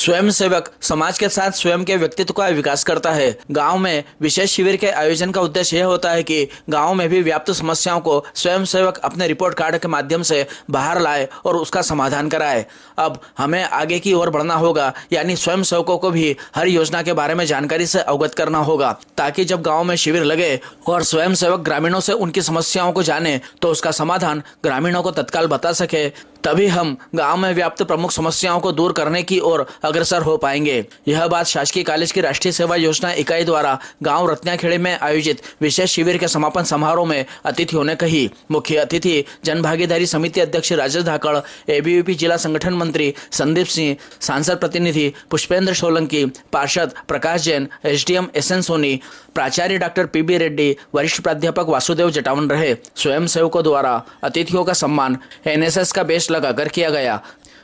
स्वयं सेवक समाज के साथ स्वयं के व्यक्तित्व का विकास करता है। गांव में विशेष शिविर के आयोजन का उद्देश्य यह होता है कि गांव में भी व्याप्त समस्याओं को स्वयं सेवक अपने रिपोर्ट कार्ड के माध्यम से बाहर लाए और उसका समाधान कराए। अब हमें आगे की ओर बढ़ना होगा, यानी स्वयं सेवकों को भी हर योजना के बारे में जानकारी से अवगत करना होगा, ताकि जब गाँव में शिविर लगे और स्वयं सेवक ग्रामीणों से उनकी समस्याओं को जाने तो उसका समाधान ग्रामीणों को तत्काल बता सके। तभी हम गांव में व्याप्त प्रमुख समस्याओं को दूर करने की ओर अग्रसर हो पाएंगे। यह बात शासकीय कॉलेज की राष्ट्रीय सेवा योजना इकाई द्वारा गांव रत्नाखेड़े में आयोजित विशेष शिविर के समापन समारोह में अतिथियों ने कही। मुख्य अतिथि जन भागीदारी समिति अध्यक्ष राजेश धाकड़, एबीवीपी जिला संगठन मंत्री संदीप सिंह, सांसद प्रतिनिधि पुष्पेंद्र सोलंकी, पार्षद प्रकाश जैन, एसडीएम एसएन सोनी, प्राचार्य डॉक्टर पीबी रेड्डी, वरिष्ठ प्राध्यापक वासुदेव जटावन रहे। स्वयं सेवकों द्वारा अतिथियों का सम्मान एनएसएस का बेस लगाकर किया गया।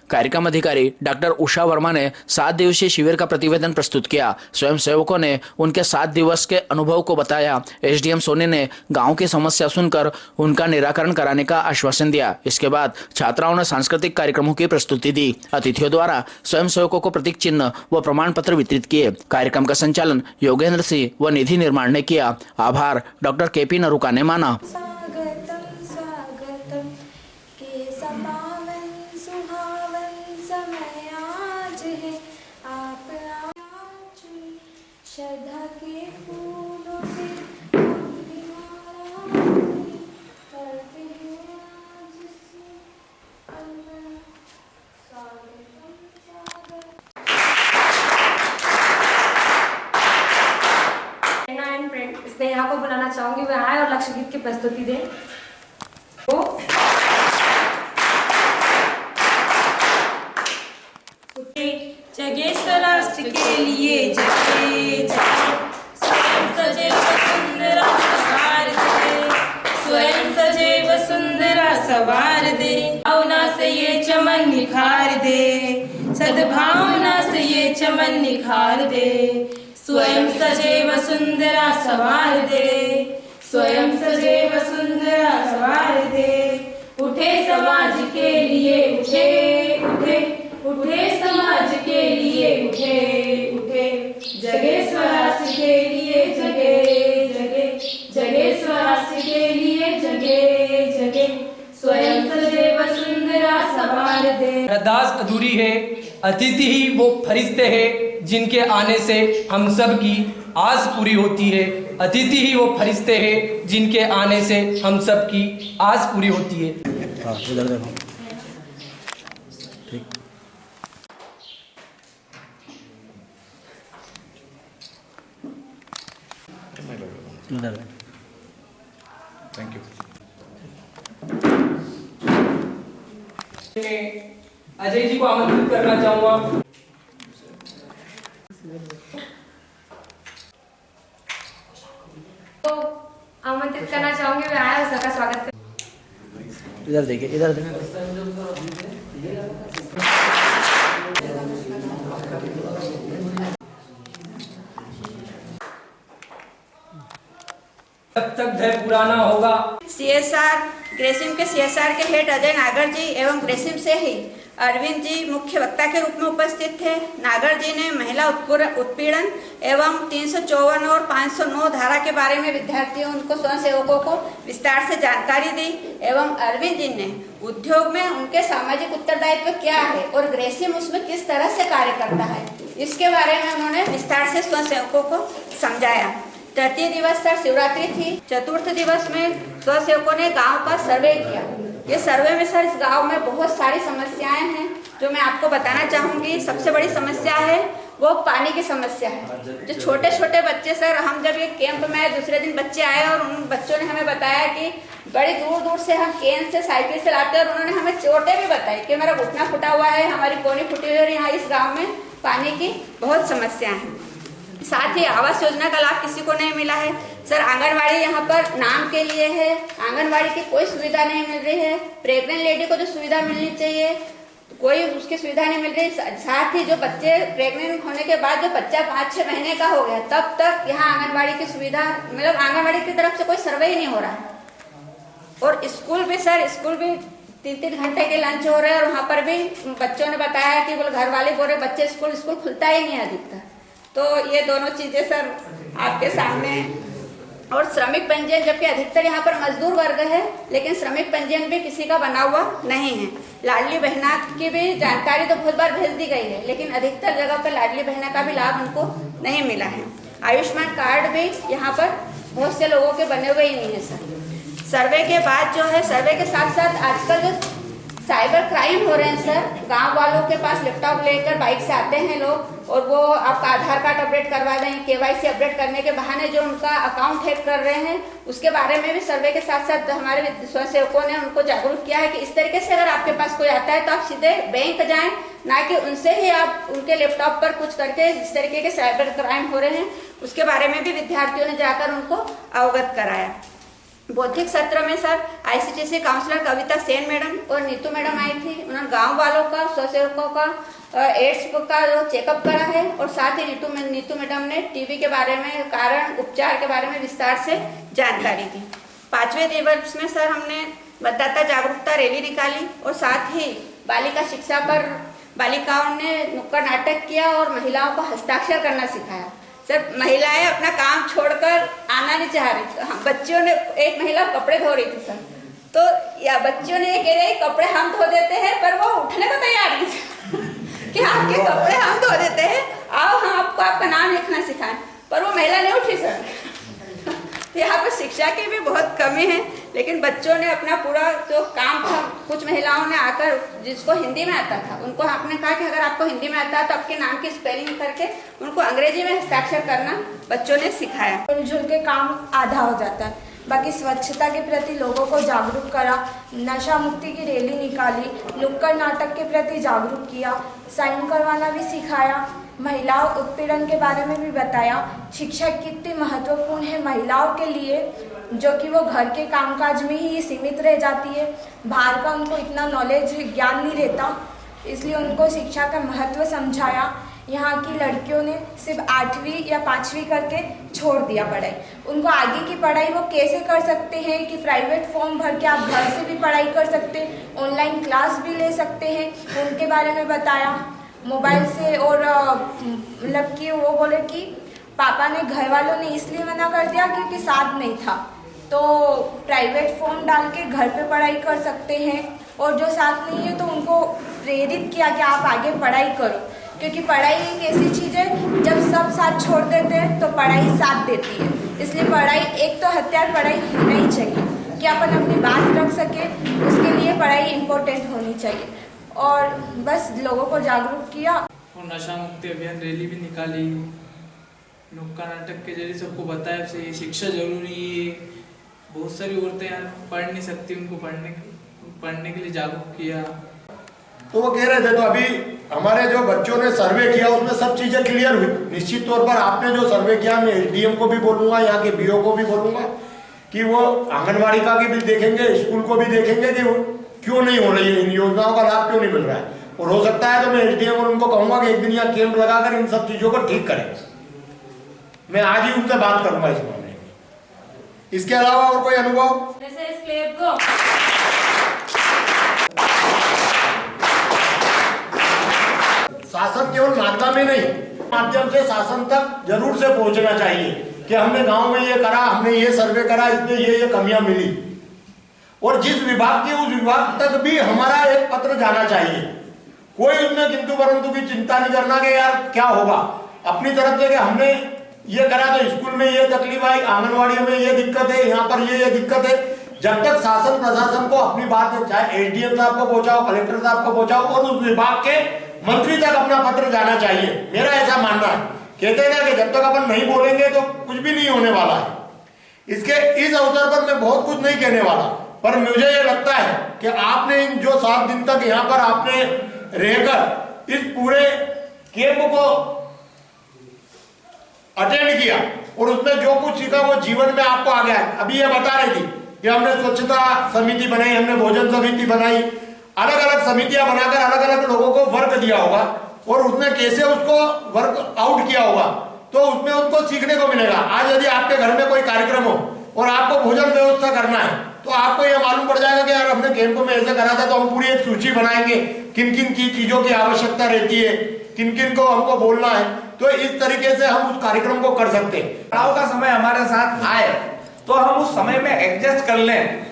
कार्यक्रम अधिकारी डॉक्टर उषा वर्मा ने 7 दिवसीय शिविर का प्रतिवेदन प्रस्तुत किया। स्वयं सेवकों ने उनके 7 दिवस के अनुभव को बताया। एसडीएम सोनी ने गांव की समस्या सुनकर उनका निराकरण कराने का आश्वासन दिया। इसके बाद छात्राओं ने सांस्कृतिक कार्यक्रमों की प्रस्तुति दी। अतिथियों द्वारा स्वयं सेवकों को प्रतीक चिन्ह व प्रमाण पत्र वितरित किए। कार्यक्रम का संचालन योगेंद्र सिंह व निधि निर्माण ने किया। आभार डॉक्टर केपी नरुका ने माना। श्रद्धा के फूलों से करते हैं आज से स्नेहा को बुलाना चाहूंगी, वह आए और लक्ष्य गीत की प्रस्तुति दें। जगेश्वर राष्ट्र के लिए जगे जगे, स्वयं सजैव सुंदरा सवार दे, स्वयं सजैव सुंदरा सवार दे, भावना से ये चमन निखार दे, सद्भावना से ये चमन निखार दे, स्वयं सजैव सुंदरा सवार दे, स्वयं सजैव सुंदरा सवार दे। उठे समाज के लिए उठे उठे, उठे समाज के लिए उठे उठे, जगे स्वराष्ट्र के लिए जगे जगे, जगे स्वराष्ट्र के लिए जगे जगे, स्वयं सदैव सुंदरा सवार दे। अरदास अधूरी है, अतिथि ही वो फरिश्ते हैं जिनके आने से हम सब की आस पूरी होती है। अतिथि ही वो फरिश्ते हैं जिनके आने से हम सब की आस पूरी होती है। हाँ, इधर देखो। ठीक। Thank you. अजय जी को आमंत्रित करना चाहूंगा। तो आमंत्रित करना चाहूंगी, वे आए और सबका स्वागत। इधर देखिए, इधर देखिए। तब तक घर पुराना होगा। सीएसआर ग्रेसिम के सीएसआर के हेड अजय नागर जी एवं ग्रेसिम से ही अरविंद जी मुख्य वक्ता के रूप में उपस्थित थे। नागर जी ने महिला उत्पीड़न एवं 354 और 509 धारा के बारे में विद्यार्थियों उनको स्वयंसेवकों को विस्तार से जानकारी दी एवं अरविंद जी ने उद्योग में उनके सामाजिक उत्तरदायित्व क्या है और ग्रेसिम उसमें किस तरह से कार्य करता है, इसके बारे में उन्होंने विस्तार से स्वयंसेवकों को समझाया। तृतीय दिवस था, शिवरात्रि थी। चतुर्थ दिवस में स्वयंसेवकों ने गांव का सर्वे किया। ये सर्वे में सर इस गांव में बहुत सारी समस्याएं हैं जो मैं आपको बताना चाहूंगी। सबसे बड़ी समस्या है वो पानी की समस्या है। जो छोटे छोटे बच्चे, सर हम जब ये कैंप में आए दूसरे दिन बच्चे आए और उन बच्चों ने हमें बताया कि बड़ी दूर दूर से हम केन से साइकिल से लाते हैं और उन्होंने हमें चोटें भी बताई कि मेरा घुटना फुटा हुआ है, हमारी पोनी फुटी हुई है और यहाँ इस गाँव में पानी की बहुत समस्या है। साथ ही आवास योजना का लाभ किसी को नहीं मिला है। सर आंगनवाड़ी यहाँ पर नाम के लिए है, आंगनवाड़ी की कोई सुविधा नहीं मिल रही है। प्रेग्नेंट लेडी को जो सुविधा मिलनी चाहिए कोई उसकी सुविधा नहीं मिल रही। साथ ही जो बच्चे प्रेग्नेंट होने के बाद जो बच्चा 5-6 महीने का हो गया तब तक यहाँ आंगनवाड़ी की सुविधा मतलब आंगनवाड़ी की तरफ से कोई सर्वे ही नहीं हो रहा है। और स्कूल भी सर, स्कूल भी 3-3 घंटे के लंच हो रहे हैं और वहाँ पर भी बच्चों ने बताया कि बोले घर वाले बोल रहे बच्चे स्कूल खुलता ही नहीं अधिकतर। तो ये दोनों चीजें सर आपके सामने हैं। और श्रमिक पंजीयन, जबकि अधिकतर यहाँ पर मजदूर वर्ग है, लेकिन श्रमिक पंजीयन भी किसी का बना हुआ नहीं है। लाडली बहना की भी जानकारी तो बहुत बार भेज दी गई है, लेकिन अधिकतर जगह पर लाडली बहना का भी लाभ उनको नहीं मिला है। आयुष्मान कार्ड भी यहाँ पर बहुत से लोगों के बने हुए ही नहीं है सर। सर्वे के बाद जो है, सर्वे के साथ साथ आजकल जो साइबर क्राइम हो रहे हैं सर, गांव वालों के पास लैपटॉप लेकर बाइक से आते हैं लोग और वो आपका आधार कार्ड अपडेट करवा रहे हैं, केवाईसी अपडेट करने के बहाने जो उनका अकाउंट हैक कर रहे हैं, उसके बारे में भी सर्वे के साथ साथ हमारे स्वयंसेवकों ने उनको जागरूक किया है कि इस तरीके से अगर आपके पास कोई आता है तो आप सीधे बैंक जाएं, ना कि उनसे ही आप उनके लैपटॉप पर कुछ करके जिस तरीके के साइबर क्राइम हो रहे हैं उसके बारे में भी विद्यार्थियों ने जाकर उनको अवगत कराया। बौद्धिक सत्र में सर आईसीटीसी काउंसलर कविता सेन मैडम और नीतू मैडम आई थी। उन्होंने गांव वालों का, स्वयंसेवकों का एड्स का जो चेकअप करा है और साथ ही नीतू मैडम ने टीबी के बारे में, कारण, उपचार के बारे में विस्तार से जानकारी दी। 5वें दिवस में सर हमने मतदाता जागरूकता रैली निकाली और साथ ही बालिका शिक्षा पर बालिकाओं ने नुक्कड़ नाटक किया और महिलाओं को हस्ताक्षर करना सिखाया। सर महिलाएं अपना काम छोड़कर आना नहीं चाह रही। बच्चियों ने, एक महिला कपड़े धो रही थी सर, तो या बच्चियों ने ये कह रहे कपड़े हम धो देते हैं, पर वो उठने को तैयार नहीं कि आपके कपड़े हम धो देते हैं, आओ हम आपको आपका नाम लिखना सिखाएं, पर वो महिला नहीं उठी सर। यहाँ पर शिक्षा की भी बहुत कमी है, लेकिन बच्चों ने अपना पूरा जो काम था, कुछ महिलाओं ने आकर जिसको हिंदी में आता था उनको आपने कहा कि अगर आपको हिंदी में आता है तो आपके नाम की स्पेलिंग करके उनको अंग्रेजी में हस्ताक्षर करना बच्चों ने सिखाया। मिलजुल के काम आधा हो जाता है। बाकी स्वच्छता के प्रति लोगों को जागरूक करा, नशा मुक्ति की रैली निकाली, नुक्कड़ नाटक के प्रति जागरूक किया, साइन करवाना भी सिखाया, महिलाओं उत्पीड़न के बारे में भी बताया। शिक्षा कितनी महत्वपूर्ण है महिलाओं के लिए, जो कि वो घर के कामकाज में ही सीमित रह जाती है, बाहर का उनको इतना नॉलेज, ज्ञान नहीं रहता, इसलिए उनको शिक्षा का महत्व समझाया। यहाँ की लड़कियों ने सिर्फ 8वीं या 5वीं करके छोड़ दिया पढ़ाई। उनको आगे की पढ़ाई वो कैसे कर सकते हैं कि प्राइवेट फॉर्म भर के आप घर से भी पढ़ाई कर सकते हैं, ऑनलाइन क्लास भी ले सकते हैं, उनके बारे में बताया मोबाइल से। और मतलब कि वो बोले कि पापा ने, घर वालों ने इसलिए मना कर दिया क्योंकि साथ नहीं था, तो प्राइवेट फॉर्म डाल के घर पे पढ़ाई कर सकते हैं, और जो साथ नहीं है तो उनको प्रेरित किया कि आप आगे पढ़ाई करो, क्योंकि पढ़ाई एक ऐसी चीज़ है जब सब साथ छोड़ देते हैं तो पढ़ाई साथ देती है। इसलिए पढ़ाई, एक तो हथियार पढ़ाई होना ही चाहिए कि अपन अपनी बात रख सके, उसके लिए पढ़ाई इम्पोर्टेंट होनी चाहिए। और बस लोगों को जागरूक किया। और नशा मुक्ति अभियान रैली भी निकाली, नुक्कड़ नाटक के जरिए सबको बताया कि शिक्षा जरूरी है। बहुत सारी औरतें यार पढ़ नहीं सकती, उनको पढ़ने के लिए जागरूक किया। तो वो कह रहे थे, तो अभी हमारे जो बच्चों ने सर्वे किया उसमें सब चीजें क्लियर हुई। निश्चित तौर पर आपने जो सर्वे किया, मैं एसडीएम को भी बोलूंगा, यहाँ के बीओ को भी बोलूंगा कि वो आंगनबाड़ी का भी देखेंगे, स्कूल को भी देखेंगे कि क्यों नहीं हो रही है, इन योजनाओं का लाभ क्यों नहीं मिल रहा है। और हो सकता है तो मैं एसडीएम और उनको कहूंगा कि एक दिन यहाँ कैंप लगाकर इन सब चीजों को ठीक करें। मैं आज ही उनसे बात करूंगा इस मामले में। इसके अलावा और कोई अनुभव? शासन केवल मानता में नहीं, माध्यम से शासन तक जरूर से पहुंचना चाहिए कि हमने गांव में ये करा, हमने ये सर्वे करा, इसमें ये कमियां मिली। और जिस विभाग की, उस विभाग तक भी हमारा एक पत्र जाना चाहिए। कोई उसमें किंतु परंतु की चिंता नहीं करना कि यार क्या होगा। अपनी तरफ से कि हमने ये करा तो स्कूल में ये तकलीफ आई, आंगनबाड़ी में ये दिक्कत है, यहाँ पर ये दिक्कत है। जब तक शासन प्रशासन को अपनी बात, चाहे एसडीएम साहब को पहुंचाओ, कलेक्टर साहब को पहुंचाओ, और उस विभाग के मंत्री तक अपना पत्र जाना चाहिए। मेरा ऐसा मानना है। कहते हैं ना कि जब तक अपन नहीं बोलेंगे तो कुछ भी नहीं होने वाला है। इस अवसर पर मैं बहुत कुछ नहीं कहने वाला, पर मुझे ये लगता है कि आपने इन जो 7 दिन तक यहाँ पर आपने रहकर इस पूरे कैंप को अटेंड किया और उसमें जो कुछ सीखा वो जीवन में आपको आ गया है। अभी ये बता रही थी कि हमने स्वच्छता समिति बनाई, हमने भोजन समिति बनाई, अलग अलग समितियां बनाकर अलग अलग लोगों को वर्क दिया होगा और उसने कैसे उसको वर्क आउट किया होगा, तो उसमें उनको सीखने को मिलेगा। आज यदि आपके घर में कोई कार्यक्रम हो और आपको भोजन व्यवस्था करना है तो आपको यह मालूम पड़ जाएगा कि यार हमने कैंप में ऐसे करा था, तो हम पूरी एक सूची बनाएंगे किन किन की चीजों की आवश्यकता रहती है, किन किन को हमको बोलना है। तो इस तरीके से हम उस कार्यक्रम को कर सकते हैं। तनाव का समय हमारे साथ आए तो हम उस समय में एडजस्ट कर लें।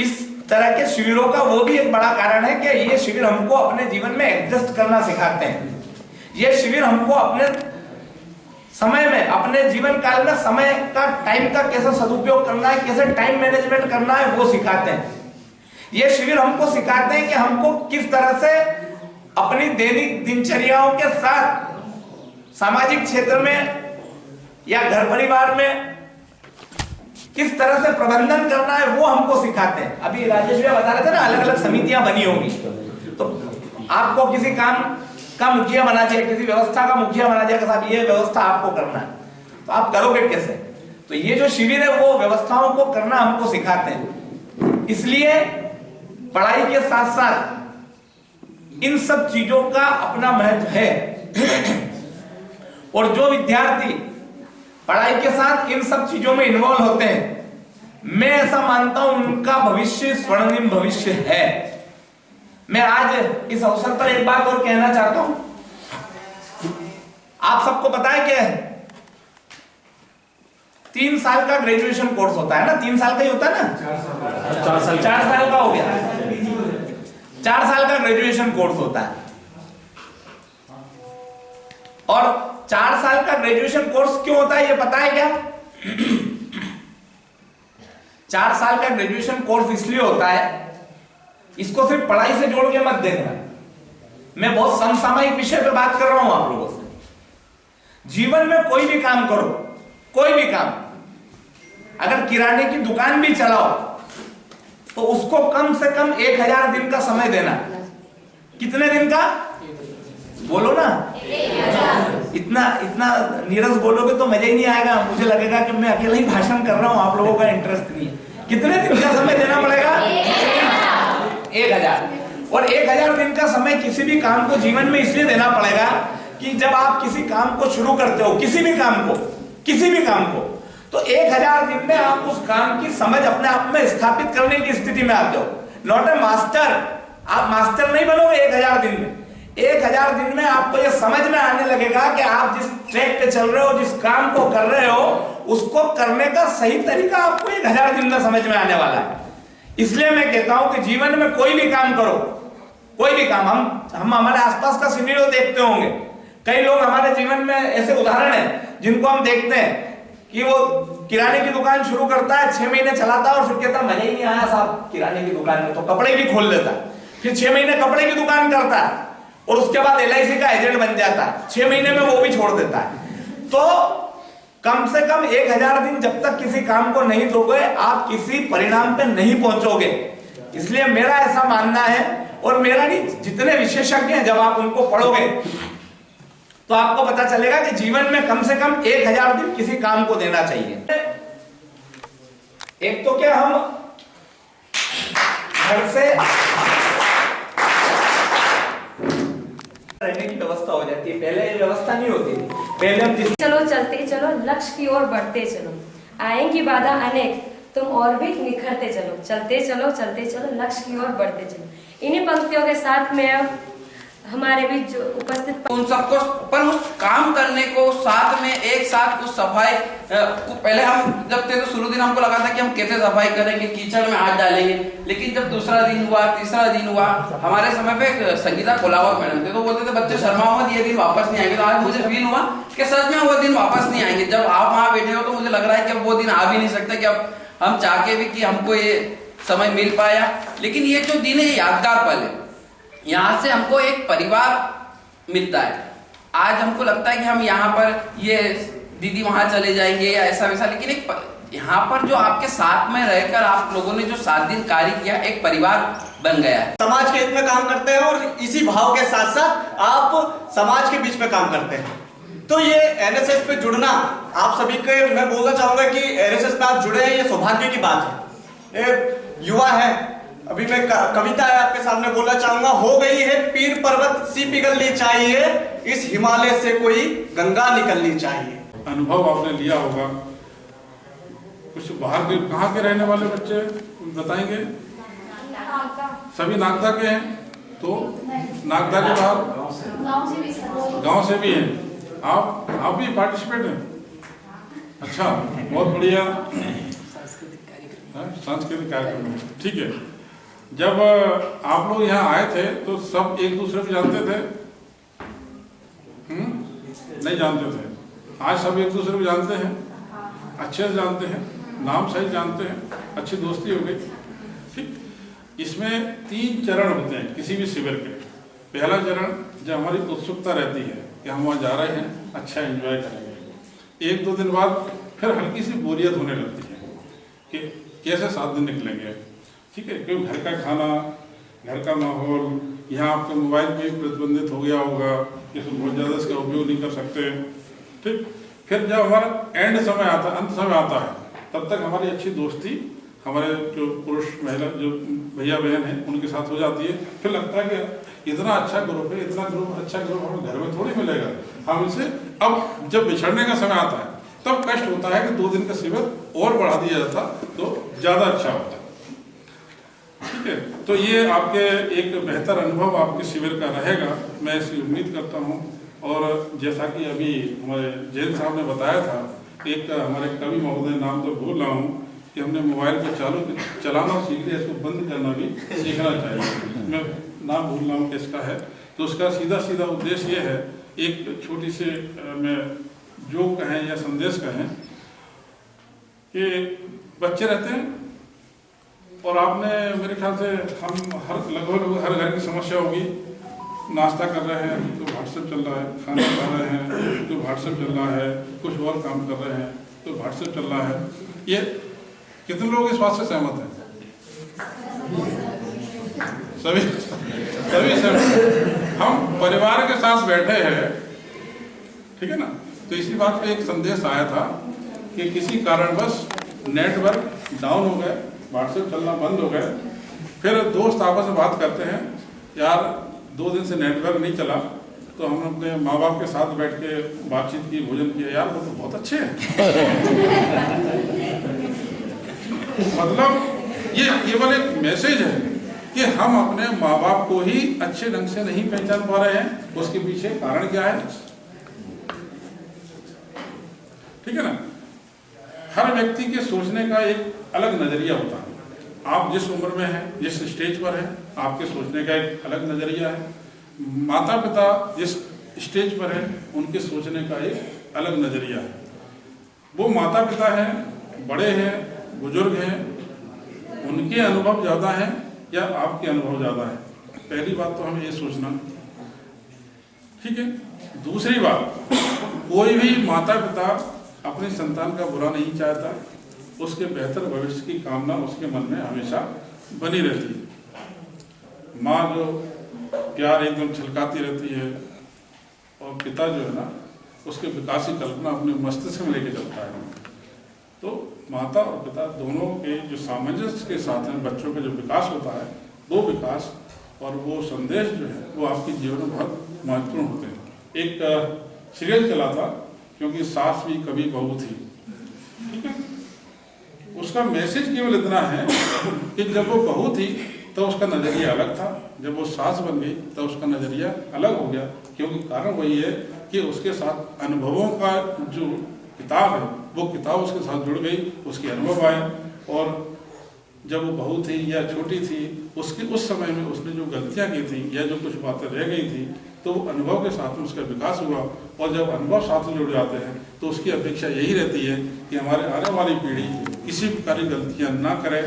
इस तरह के शिविरों का वो भी एक बड़ा कारण है कि ये शिविर हमको अपने जीवन में एडजस्ट करना सिखाते हैं। ये शिविर हमको अपने समय में, अपने जीवन काल में समय का, टाइम का कैसे सदुपयोग करना है, कैसे टाइम मैनेजमेंट करना है, वो सिखाते हैं। ये शिविर हमको सिखाते हैं कि हमको किस तरह से अपनी दैनिक दिनचर्याओं के साथ सामाजिक क्षेत्र में या घर परिवार में किस तरह से प्रबंधन करना है, वो हमको सिखाते हैं। अभी राजेश भैया बता रहे थे ना, अलग अलग समितियां बनी होंगी, तो आपको किसी काम का मुखिया बना दिया, किसी व्यवस्था का मुखिया बना दिया कि साहब ये व्यवस्था आपको करना है, तो आप करोगे कैसे? तो ये जो शिविर है वो व्यवस्थाओं को करना हमको सिखाते हैं। इसलिए पढ़ाई के साथ साथ इन सब चीजों का अपना महत्व है। और जो विद्यार्थी पढ़ाई के साथ इन सब चीजों में इन्वॉल्व होते हैं, मैं ऐसा मानता हूं उनका भविष्य स्वर्णिम भविष्य है। मैं आज इस अवसर पर एक बात और कहना चाहता हूं। आप सबको पता है कि 3 साल का ग्रेजुएशन कोर्स होता है ना, 3 साल का ही होता है ना, 4 साल का हो गया, 4 साल का ग्रेजुएशन कोर्स होता है। और 4 साल का ग्रेजुएशन कोर्स क्यों होता है ये पता है क्या? 4 साल का ग्रेजुएशन कोर्स इसलिए होता है, इसको सिर्फ पढ़ाई से जोड़ के मत देखना, मैं बहुत समसामयिक विषय पे बात कर रहा हूं आप लोगों से। जीवन में कोई भी काम करो, कोई भी काम, अगर किराने की दुकान भी चलाओ तो उसको कम से कम 1000 दिन का समय देना। कितने दिन का बोलो ना? इतना नीरस बोलोगे तो मजा ही नहीं आएगा, मुझे लगेगा कि मैं अकेला ही भाषण कर रहा हूं, आप लोगों का इंटरेस्ट नहीं है। कितने दिन का समय देना पड़ेगा? 1000। और 1000 दिन का समय किसी भी काम को जीवन में इसलिए देना पड़ेगा कि जब आप किसी काम को शुरू करते हो, किसी भी काम को, तो 1000 दिन में आप उस काम की समझ अपने आप में स्थापित करने की स्थिति में आते हो। नॉट ए मास्टर, आप मास्टर नहीं बनोगे 1000 दिन में। 1000 दिन में आपको यह समझ में आने लगेगा कि आप जिस ट्रैक पे चल रहे हो, जिस काम को कर रहे हो, उसको करने का सही तरीका आपको 1000 दिन में समझ में आने वाला है। इसलिए मैं कहता हूं कि जीवन में कोई भी काम करो, कोई भी काम, हम हमारे आसपास का सिनेरियो देखते होंगे। कई लोग हमारे जीवन में ऐसे उदाहरण हैं जिनको हम देखते हैं कि वो किराने की दुकान शुरू करता है, 6 महीने चलाता है और फिर कहता मजा ही नहीं आया साहब किराने की दुकान में, तो कपड़े भी खोल लेता है। फिर 6 महीने कपड़े की दुकान करता है और उसके बाद LIC का एजेंट बन जाता है, 6 महीने में वो भी छोड़ देता है। तो कम से कम 1000 दिन जब तक किसी काम को नहीं दोगे, आप किसी परिणाम पे नहीं पहुंचोगे। इसलिए मेरा ऐसा मानना है, और मेरा नहीं, जितने विशेषज्ञ हैं, जब आप उनको पढ़ोगे तो आपको पता चलेगा कि जीवन में कम से कम 1000 दिन किसी काम को देना चाहिए। एक तो क्या हम घर से रहने की व्यवस्था हो जाती है, पहले ये व्यवस्था नहीं होती थी। पहले हम चलो चलते चलो, लक्ष्य की ओर बढ़ते चलो, आएंगी बाधा अनेक, तुम और भी निखरते चलो। चलते चलो लक्ष्य की ओर बढ़ते चलो। इन्हीं पंक्तियों के साथ में अब हमारे बीच जो उपस्थित उन सबको, पर उस काम करने को साथ में एक साथ उस सफाई को, पहले हम जब थे तो शुरू दिन हमको लगा था कि हम कैसे सफाई करेंगे, कीचड़ में हाथ डालेंगे। लेकिन जब दूसरा दिन हुआ, तीसरा दिन हुआ, हमारे समय पे संगीता कोलावत मैडम थे, तो बोलते थे बच्चे शर्माओ मत, ये दिन वापस नहीं आएंगे। तो आज मुझे फील हुआ कि सच में वो दिन वापस नहीं आएंगे। जब आप वहां बैठे हो तो मुझे लग रहा है कि अब वो दिन आ भी नहीं सकता कि अब हम चाह के भी कि हमको ये समय मिल पाया। लेकिन ये जो दिन है यादगार पल है, यहाँ से हमको एक परिवार मिलता है। आज हमको लगता है कि हम यहाँ पर ये दीदी वहां चले जाएंगे या ऐसा वैसा, लेकिन एक यहाँ पर जो आपके साथ में रहकर आप लोगों ने जो 7 दिन कार्य किया, एक परिवार बन गया है। समाज के हित में काम करते हैं और इसी भाव के साथ साथ आप समाज के बीच में काम करते हैं। तो ये NSS पे जुड़ना, आप सभी के मैं बोलना चाहूंगा कि NSS में आप जुड़े हैं, ये सौभाग्य की बात है। युवा है, अभी मैं कविता है आपके सामने बोलना चाहूंगा। हो गई है पीर पर्वत सी पिघलनी चाहिए, इस हिमालय से कोई गंगा निकलनी चाहिए। अनुभव आपने लिया होगा, कुछ बाहर के, कहाँ के रहने वाले बच्चे, कुछ बताएंगे? सभी नागदा के हैं? तो नागदा के बाहर गांव से भी हैं। आप भी पार्टिसिपेट हैं? अच्छा, बहुत बढ़िया। सांस्कृतिक कार्यक्रम है, ठीक है। जब आप लोग यहाँ आए थे तो सब एक दूसरे को जानते थे? नहीं जानते थे। आज सब एक दूसरे को जानते हैं, अच्छे से जानते हैं, नाम सही जानते हैं, अच्छी दोस्ती हो गई। ठीक, इसमें 3 चरण होते हैं किसी भी शिविर के। पहला चरण जब हमारी उत्सुकता रहती है कि हम वहाँ जा रहे हैं, अच्छा एंजॉय करेंगे। 1-2 दिन बाद फिर हल्की सी बोरियत होने लगती है कि कैसे 7 दिन निकलेंगे। ठीक है, क्योंकि घर का खाना, घर का माहौल, यहाँ आपका मोबाइल भी प्रतिबंधित हो गया होगा, इसमें बहुत ज़्यादा इसका उपयोग नहीं कर सकते। ठीक, फिर जब हमारा एंड समय आता है, अंत समय आता है, तब तक हमारी अच्छी दोस्ती हमारे जो पुरुष महिला जो भैया बहन हैं उनके साथ हो जाती है। फिर लगता है कि इतना अच्छा ग्रुप है, इतना अच्छा ग्रुप हमें घर में थोड़ी मिलेगा, हम इसे अब जब बिछड़ने का समय आता है तब कष्ट होता है कि 2 दिन का शिविर और बढ़ा दिया जाता तो ज़्यादा अच्छा होता। ठीक है, तो ये आपके एक बेहतर अनुभव आपके शिविर का रहेगा, मैं इसकी उम्मीद करता हूँ। और जैसा कि अभी हमारे जैन साहब ने बताया था, एक हमारे कवि महोदय, नाम तो भूल रहा हूँ, कि हमने मोबाइल को चलाना सीख लिया, इसको बंद करना भी सीखना चाहिए। मैं नाम भूल रहा हूँ किसका है। तो उसका सीधा उद्देश्य ये है, एक छोटी सी मैं जो कहें या संदेश कहें कि बच्चे रहते हैं और आपने मेरे ख्याल से हम लगभग हर घर की समस्या होगी। नाश्ता कर रहे हैं तो व्हाट्सएप चल रहा है, खाना खा रहे हैं तो व्हाट्सएप चल रहा है, कुछ और काम कर रहे हैं तो व्हाट्सएप चल रहा है। ये कितने लोग इस बात से सहमत हैं? सभी सहमत। हम परिवार के साथ बैठे हैं, ठीक है ना, तो इसी बात पे एक संदेश आया था कि किसी कारणवश नेटवर्क डाउन हो गए, व्हाट्सएप चलना बंद हो गए, फिर दोस्त आपस में बात करते हैं, यार 2 दिन से नेटवर्क नहीं चला, तो हम अपने माँ बाप के साथ बैठ के बातचीत की, भोजन किया, यार वो तो बहुत अच्छे हैं। मतलब ये केवल एक मैसेज है कि हम अपने माँ बाप को ही अच्छे ढंग से नहीं पहचान पा रहे हैं, उसके पीछे कारण क्या है? ठीक है ना, हर व्यक्ति के सोचने का एक अलग नजरिया होता है। आप जिस उम्र में हैं, जिस स्टेज पर हैं, आपके सोचने का एक अलग नजरिया है। माता पिता जिस स्टेज पर हैं, उनके सोचने का एक अलग नजरिया है। वो माता पिता हैं, बड़े हैं, बुजुर्ग हैं, उनके अनुभव ज़्यादा हैं या आपके अनुभव ज़्यादा हैं? पहली बात तो हमें ये सोचना, ठीक है। दूसरी बात, कोई भी माता पिता अपनी संतान का बुरा नहीं चाहता, उसके बेहतर भविष्य की कामना उसके मन में हमेशा बनी रहती है। माँ जो प्यार एकदम छलकाती रहती है और पिता जो है ना, उसके विकास की कल्पना अपने मस्तिष्क में लेके चलता है। तो माता और पिता दोनों के जो सामंजस्य के साथ में बच्चों का जो विकास होता है, वो विकास और वो संदेश जो है वो आपके जीवन में बहुत महत्वपूर्ण होते हैं। एक सीरियल चला था, क्योंकि सास भी कभी बहू थी, ठीक है। उसका मैसेज केवल इतना है कि जब वो बहू थी तो उसका नज़रिया अलग था, जब वो सास बन गई तो उसका नज़रिया अलग हो गया। क्योंकि कारण वही है कि उसके साथ अनुभवों का जो किताब है, वो किताब उसके साथ जुड़ गई, उसके अनुभव आए। और जब वो बहू थी या छोटी थी, उसके उस समय में उसने जो गलतियाँ की थी या जो कुछ बातें रह गई थी, तो अनुभव के साथ में उसका विकास हुआ। और जब अनुभव साथ में जुड़ जाते हैं तो उसकी अपेक्षा यही रहती है कि हमारे आने वाली पीढ़ी किसी प्रकार की गलतियाँ ना करे।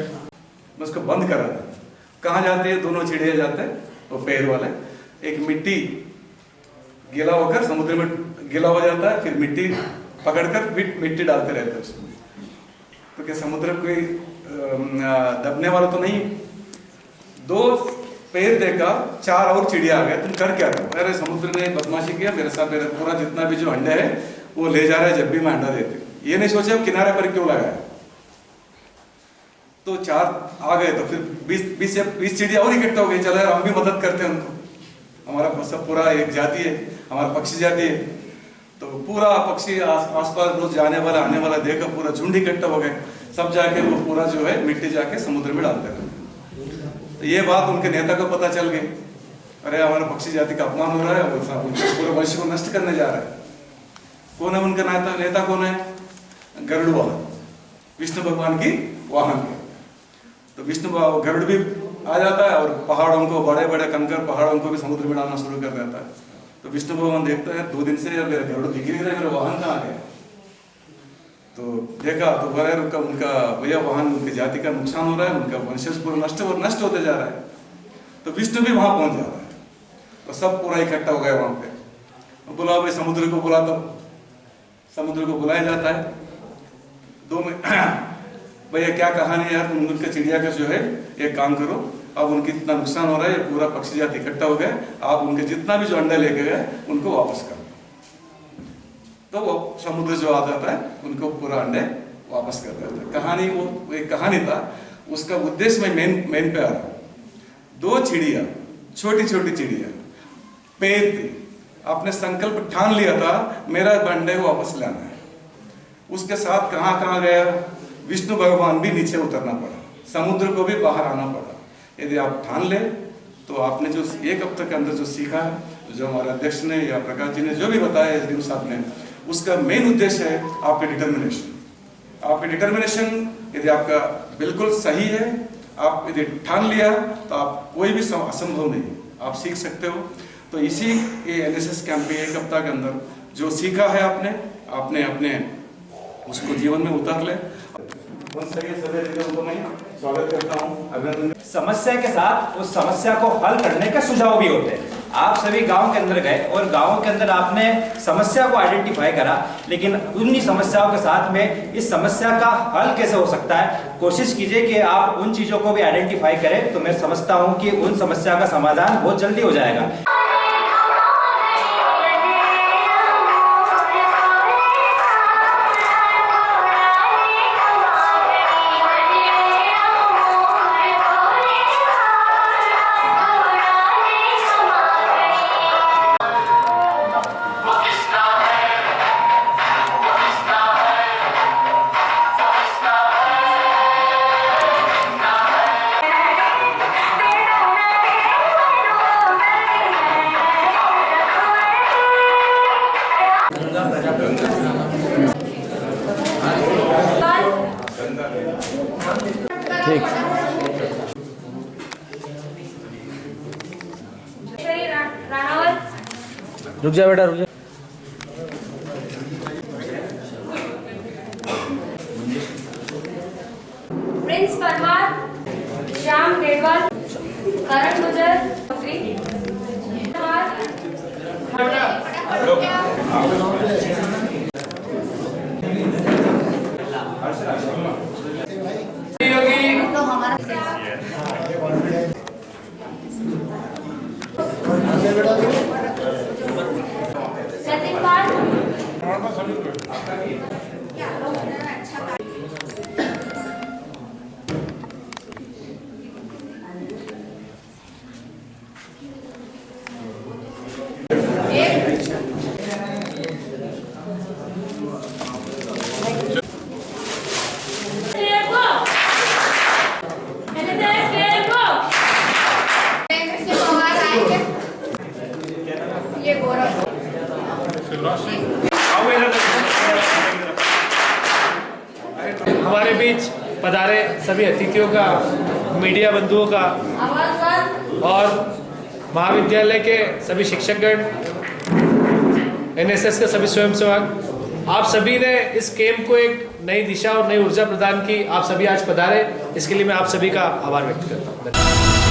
बस उसको बंद करा था। कहाँ जाते हैं दोनों चिड़िया जाते हैं, वो पैर वाले, एक मिट्टी गीला होकर समुद्र में गीला हो जाता है, फिर मिट्टी पकड़कर फिर मिट्टी डालते रहते हैं उसमें। तो क्या समुद्र कोई दबने वाला तो नहीं। 2 पैर देखा, 4 और चिड़िया आ गए, तुम कर क्या रहे हो? अरे समुद्र ने बदमाशी किया मेरे साथ, मेरा पूरा जितना भी जो अंडे है वो ले जा रहा है जब भी मैं अंडा देती हूँ। ये नहीं सोचा किनारे पर क्यों लगाया। तो 4 आ गए तो फिर 20 चिड़िया और इकट्ठा हो गई, चलो यार हम भी मदद करते हैं उनको। हमारा सब पूरा एक जाति है, हमारा पक्षी जाति है, तो पूरा पक्षी आसपास रोज जाने वाला आने वाला देखा पूरा झुंड इकट्ठा हो गए। सब जाके वो पूरा जो है मिट्टी जाके समुद्र में डालते रहते। तो ये बात उनके नेता को पता चल गई, अरे हमारे पक्षी जाति का अपमान हो रहा है, उनके पूरे वंश को नष्ट करने जा रहा है। कौन है उनका नेता कौन है? गरुड़ वाहन, विष्णु भगवान की वाहन के। तो गरुड़ भी आ जाता है और पहाड़ों को, बड़े बड़े कंकर पहाड़ों को भी समुद्र में डालना शुरू कर देता है। तो विष्णु भगवान देखता है 2 दिन से मेरा गरुड़ दिख नहीं रहा, मेरा वाहन कहाँ गया? तो देखा तो बड़े उनका भैया वाहन, उनकी जाति का नुकसान हो रहा है, उनका वंशज पूरा नष्ट होते जा रहा है। तो विष्णु भी वहां पहुंच जा रहा है। तो सब पूरा इकट्ठा हो गया वहां पे। बुला भाई समुद्र को बुला, तब समुद्र को बुलाया जाता है। 2 में भैया क्या कहानी है यार, तुम उनके चिड़िया का जो है एक काम करो, अब उनकी इतना नुकसान हो रहा है, ये पूरा पक्षी जाति इकट्ठा हो गया, आप उनके जितना भी जो अंडे लेके गए उनको वापस कर। तो वो समुद्र जो आ जाता है उनको पूरा अंडे वापस कर देता है। कहानी वो एक कहानी था, उसका उद्देश्य में मेन पे आ रहा हूं। 2 चिड़िया, छोटी छोटी चिड़िया पैर थी, आपने संकल्प ठान लिया था मेरा अंडे को वापस लाना है। उसके साथ कहाँ गया? विष्णु भगवान भी नीचे उतरना पड़ा, समुद्र को भी बाहर आना पड़ा। यदि आप ठान ले तो आपने जो 1 हफ्ते के अंदर जो सीखा है, जो हमारे अध्यक्ष ने या प्रकाश जी ने जो भी बताया एसडीएम साहब ने, उसका मेन उद्देश्य है आपके डिटर्मिनेशन। आपके डिटर्मिनेशन यदि आपका बिल्कुल सही है, आप यदि ठान लिया तो आप कोई भी असंभव नहीं, आप सीख सकते हो। तो इसी एनएसएस कैंप में 1 हफ्ता के अंदर जो सीखा है आपने अपने उसको जीवन में उतार ले। स्वागत करता हूँ, अभिनंदन। समस्या के साथ उस समस्या को हल करने के सुझाव भी होते हैं। आप सभी गांव के अंदर गए और गांव के अंदर आपने समस्या को आइडेंटिफाई करा, लेकिन उन्हीं समस्याओं के साथ में इस समस्या का हल कैसे हो सकता है, कोशिश कीजिए कि आप उन चीजों को भी आइडेंटिफाई करें। तो मैं समझता हूं कि उन समस्या का समाधान बहुत जल्दी हो जाएगा। ठीक। रुक जा बेटा, रुक जा। प्रिंस परमार, श्याम देवल, करण गुजर, हमारे बीच पधारे सभी अतिथियों का, मीडिया बंधुओं का और महाविद्यालय के सभी शिक्षकगण, एनएसएस के सभी स्वयंसेवक, आप सभी ने इस कैंप को एक नई दिशा और नई ऊर्जा प्रदान की। आप सभी आज पधारे, इसके लिए मैं आप सभी का आभार व्यक्त करता हूँ।